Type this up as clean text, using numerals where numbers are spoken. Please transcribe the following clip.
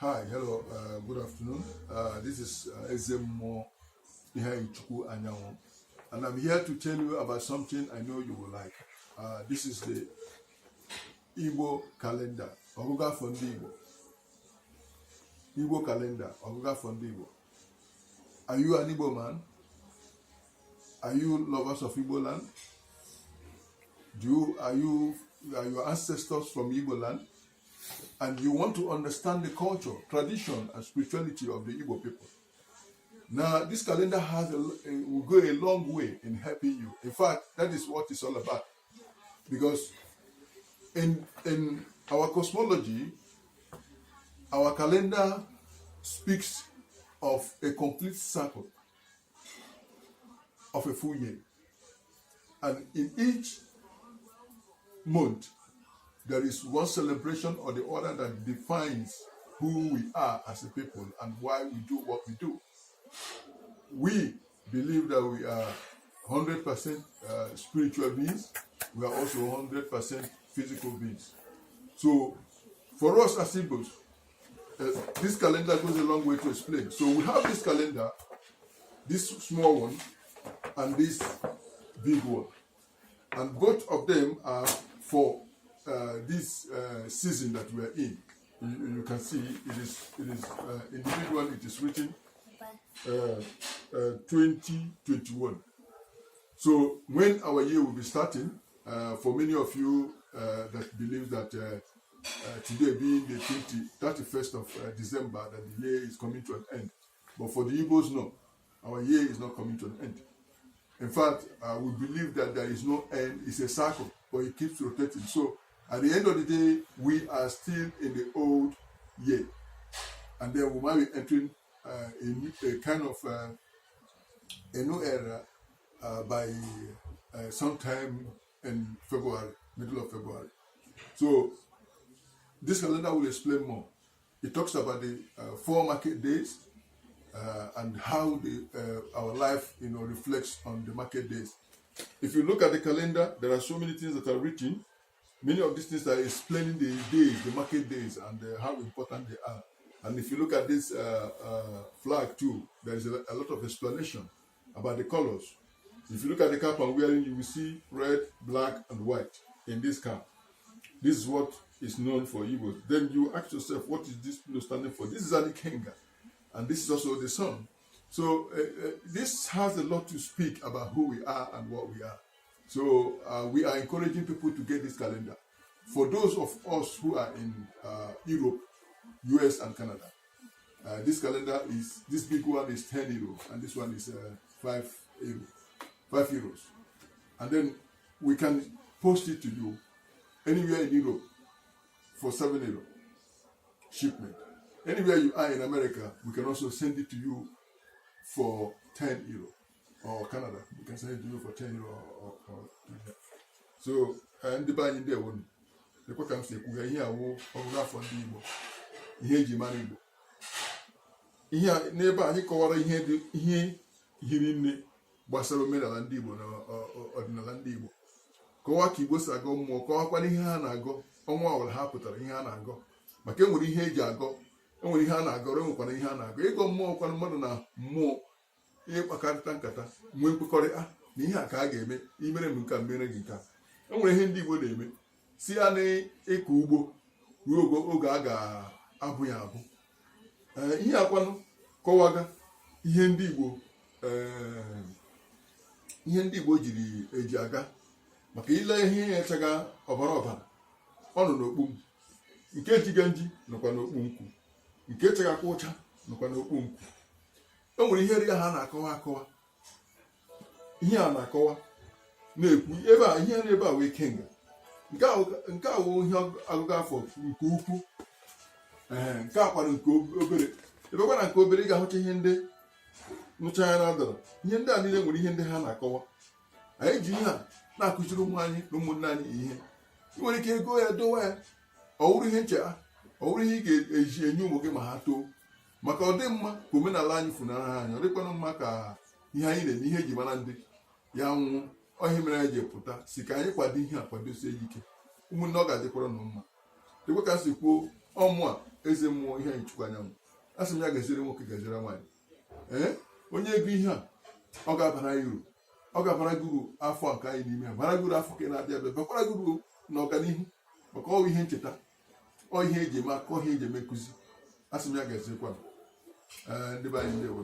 Hi, hello, good afternoon. This is Ezemo Ihaichukwu Anyanwu, and I'm here to tell you about something I know you will like. This is the Igbo calendar, Oguga Fondi Igbo. Igbo calendar, Oguga Fondi Igbo. Are you an Igbo man? Are you lovers of Igbo land? Are your ancestors from Igbo land? And you want to understand the culture, tradition, and spirituality of the Igbo people. Now, this calendar will go a long way in helping you. In fact, that is what it's all about. Because in our cosmology, our calendar speaks of a complete cycle of a full year. And in each month, there is one celebration or the other that defines who we are as a people and why we do what we do. We believe that we are 100% spiritual beings. We are also 100% physical beings. So, for us as Igbos, this calendar goes a long way to explain. So we have this calendar, this small one, and this big one. And both of them are for this season that we are in. You can see it is in the big one it is written 2021. So when our year will be starting, for many of you that believe that today being the 31st of December, that the year is coming to an end. But for the Igbos, no, our year is not coming to an end. In fact, we believe that there is no end, it's a cycle, but it keeps rotating. So at the end of the day, we are still in the old year. And then we might be entering a kind of a new era by sometime in February, middle of February. So this calendar will explain more. It talks about the 4 market days and how our life, reflects on the market days. If you look at the calendar, there are so many things that are written. Many of these things are explaining the days, the market days, and how important they are. And if you look at this flag too, there is a lot of explanation about the colors. If you look at the cap I'm wearing, you will see red, black, and white in this cap. This is what is known for Igbo. Then you ask yourself, what is this standing for? This is Anikenga, and this is also the sun. So this has a lot to speak about who we are and what we are. So we are encouraging people to get this calendar. For those of us who are in Europe, US, and Canada, this calendar this big one is 10 euros, and this one is 5 euros. And then we can post it to you anywhere in Europe for 7 euros shipment. Anywhere you are in America, we can also send it to you for 10 euros. Or Canada, we can send it to you for 10 euros or so, and the buying there won't. The question is, we are here for the Igbo. Here, Jimani. Here, neighbor, I cover here in Basaro Mela and Igbo or Nalandibo. Kowaki was a go more, Kowaki Hana go, on what will happen to Hana go. But can we hear Jago? Only Hana go, and Hana go. You go more, one more, more. Ihe kpakarịta nkata mgbe mkpekọrịta na ihe a ka a ga-eme imere m nke mere gị nke a. Enwere ihe ndị Igbo na-eme si ya na ịkọ ugbo ruo oge a ga-abụ ya abụ. Ihe akwanụ kọwaga ihe ndị Igbo jiri eji aga maka ile ihe ya echaga ọbara ọ nọ n'okpu m, nke jiganji nọkwa n'okpu nkwụ, nke echagakwa ụcha nọkwa n'okpu nkwụ. O nwere ihe ri ha na-akọwa ihe a na-akọwa na-ekwu ebe a ihe n'ebe a wee kenga nke a wụ ihe agụgụ afọ nke ukwu nke akwara nke obere ebe kwa na nke obere ị ga-ahụcha ihe ndị nụcha ya na-adara ihe ndị a niile nwere ihe ndị ha na-akọwa. Anyị ji ihe a na-akụziri ụmụ anyị na ụmụnne anyị ihe. Ị nwere ike ego ya dowe ya, ọ wụrụ ihe ncheta, ọ wụrụ ihe ị ga-eji enye ụmụ gị ma ha too, maka ọ dị mma ka omenala anyị funara ha anya. Ọ dịkwana mma ka ihe anyị na-eme ihe eji mara ndị ya nwụ ọhịa mere anyị ji pụta si ka anyị kwado ihe a kwadosie ike ụmụnne ọ ga-adịkwara na mma. Dịkwa ka si kwuo ọmụ a eze mmụọ ihe anyị chukwu anyanwụ asị m ya gaziere nwoke gaziere nwaanyị onye ego ihe a ọ ga-abara ya uru ọ ga-abara gị uru afọ nke anyị n'ime ya bara gị uru afọ ka ị na-abịa abịa bakwara gị uru n'ọganihu maka ọ ihe ncheta ọ ihe eji eme aka ọ ihe eji eme nkụzi asị m ya gaziekwa ndị be anyị ndewo